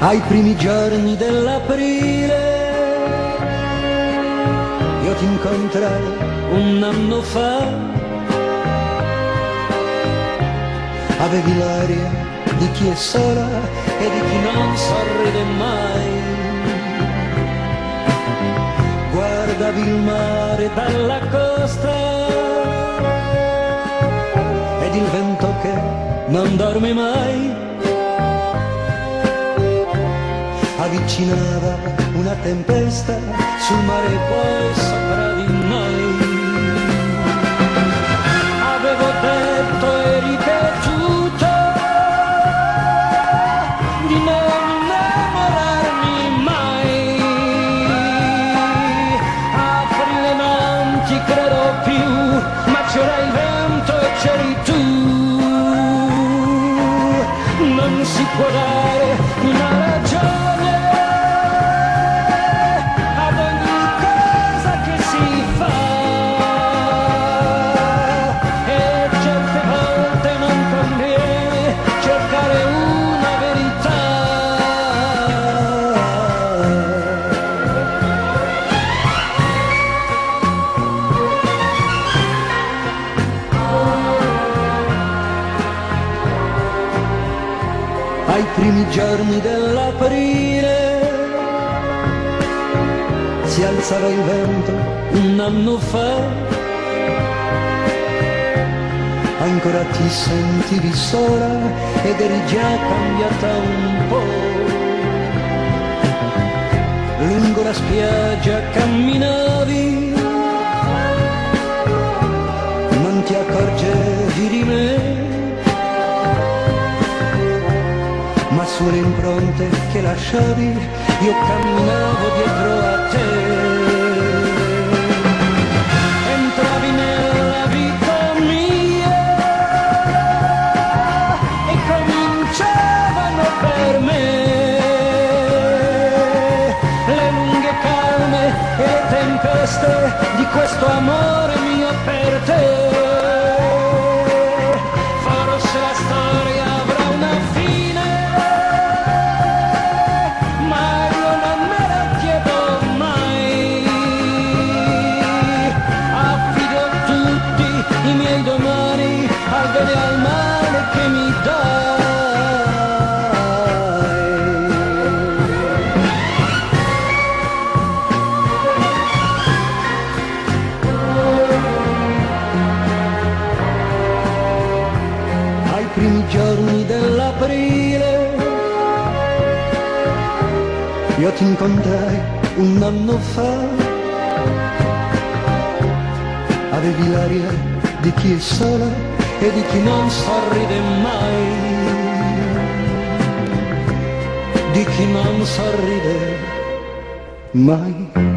Ai primi giorni dell'aprile io ti incontrai un anno fa. Avevi l'aria di chi è sola e di chi non sorride mai. Guardavi il mare dalla costa ed il vento che non dorme mai avvicinava una tempesta sul mare e poi sopra di noi. Avevo detto e ripetuto di non innamorarmi mai. Aprile non ti credo più, ma c'era il vento e c'eri tu. Non si può dare una ragione ad ogni cosa che si fa, e certe volte non conviene cercare una verità. Ai primi giorni dell'aprile si alzava il vento un anno fa, ancora ti sentivi sola ed eri già cambiata un po'. Lungo la spiaggia camminavi, non ti accorgevi di me, ma sulle impronte che lasciavi io camminavo dietro a te. Entravi nella vita mia e cominciavano per me le lunghe calme e le tempeste di questo amore mio per te. Forse la storia avrà una fine, i miei domani al bene e al male che mi dai. Ai primi giorni dell'aprile io ti incontrai un anno fa. Avevi l'aria di chi è sola e di chi non sorride mai, di chi non sorride mai.